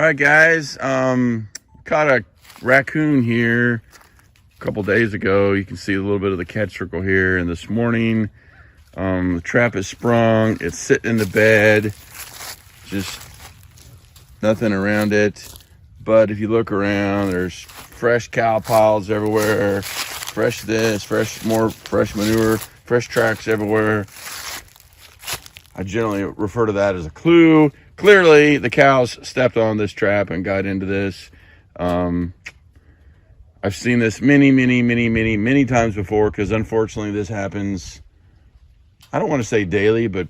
right, guys. Caught a raccoon here a couple days ago. You can see a little bit of the catch circle here. And this morning, the trap is sprung. It's sitting in the bed. Just nothing around it. But if you look around, there's fresh cow piles everywhere. Fresh this, fresh manure, fresh tracks everywhere. I generally refer to that as a clue. Clearly, the cows stepped on this trap and got into this. I've seen this many times before, because unfortunately this happens, I don't want to say daily, but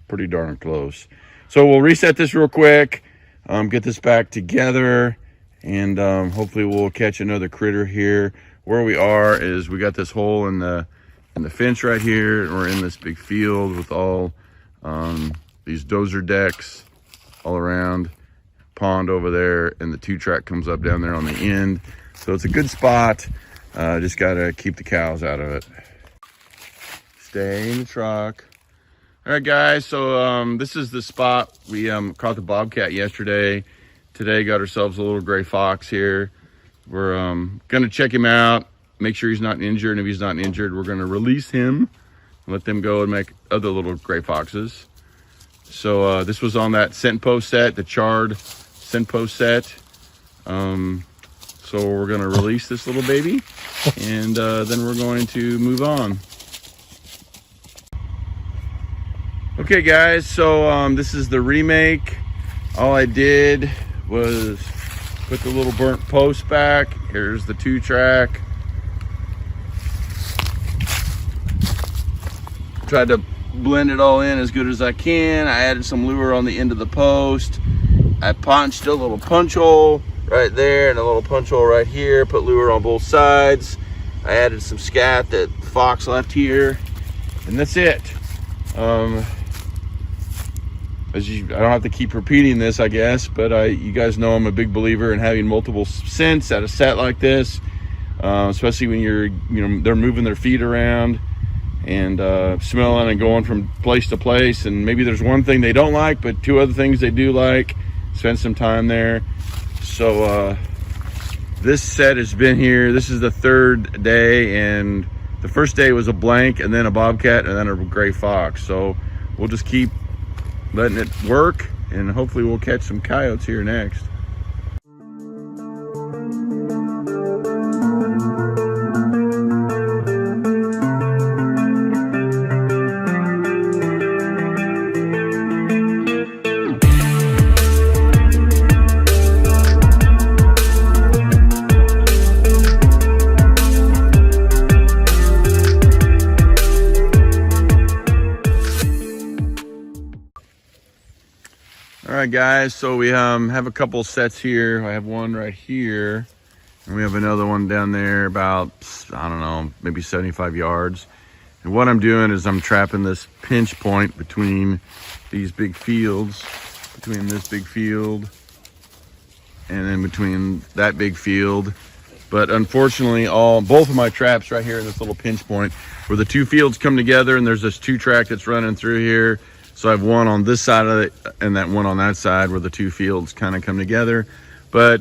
pretty darn close. So we'll reset this real quick, get this back together, and hopefully we'll catch another critter here. Where we are is we got this hole in the fence right here, and we're in this big field with all these dozer decks all around, pond over there, and the 2-track comes up down there on the end. So it's a good spot. Just gotta keep the cows out of it. Stay in the truck. All right, guys, so this is the spot. We caught the bobcat yesterday. Today got ourselves a little gray fox here. We're gonna check him out, make sure he's not injured, and if he's not injured, we're gonna release him, let them go and make other little gray foxes. So this was on that scent post set, the charred scent post set. So we're gonna release this little baby, and then we're going to move on. Okay, guys, so this is the remake. All I did was put the little burnt post back. Here's the 2-track. Tried to blend it all in as good as I can. I added some lure on the end of the post. I punched a little punch hole right there and a little punch hole right here. Put lure on both sides. I added some scat that Fox left here, and that's it. I don't have to keep repeating this, I guess, but you guys know I'm a big believer in having multiple scents at a set like this, especially when they're moving their feet around and smelling and going from place to place, and maybe there's one thing they don't like but 2 other things they do like. Spend some time there. So this set has been here. This is the 3rd day, and the first day was a blank, and then a bobcat, and then a gray fox. So we'll just keep letting it work, and hopefully we'll catch some coyotes here next. All right, guys, so we have a couple sets here. I have one right here, and we have another one down there about, I don't know, maybe 75 yards. And what I'm doing is I'm trapping this pinch point between these big fields, between this big field and then between that big field. But unfortunately, both of my traps right here in this little pinch point where the 2 fields come together, and there's this 2-track that's running through here. So I have one on this side of it and that one on that side where the 2 fields kind of come together. But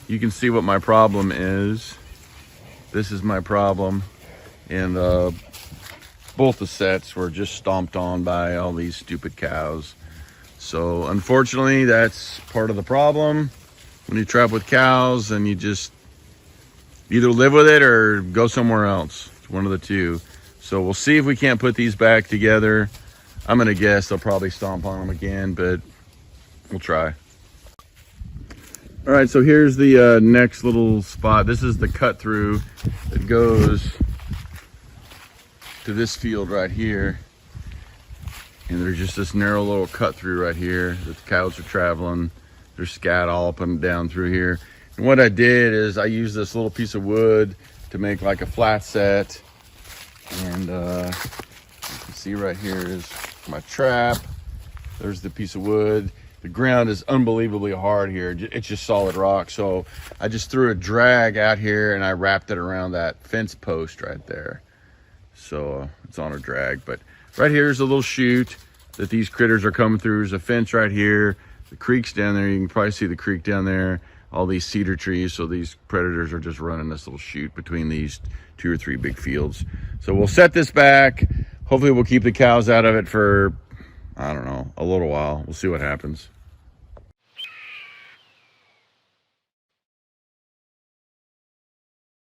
you can see what my problem is. This is my problem. And both the sets were just stomped on by all these stupid cows. So unfortunately, that's part of the problem. When you trap with cows, and you just either live with it or go somewhere else. It's one of the 2. So we'll see if we can't put these back together. I'm gonna guess they'll probably stomp on them again, but we'll try. All right, so here's the next little spot. This is the cut through that goes to this field right here. And there's just this narrow little cut through right here that the cows are traveling. There's scat all up and down through here. And what I did is I used this little piece of wood to make like a flat set. And you can see right here is my trap. There's the piece of wood. The ground is unbelievably hard here. It's just solid rock. So I just threw a drag out here and I wrapped it around that fence post right there. So it's on a drag. But right here is a little chute that these critters are coming through. There's a fence right here. The creek's down there. You can probably see the creek down there. All these cedar trees. So these predators are just running this little chute between these 2 or 3 big fields. So we'll set this back. Hopefully we'll keep the cows out of it for, I don't know, a little while. We'll see what happens.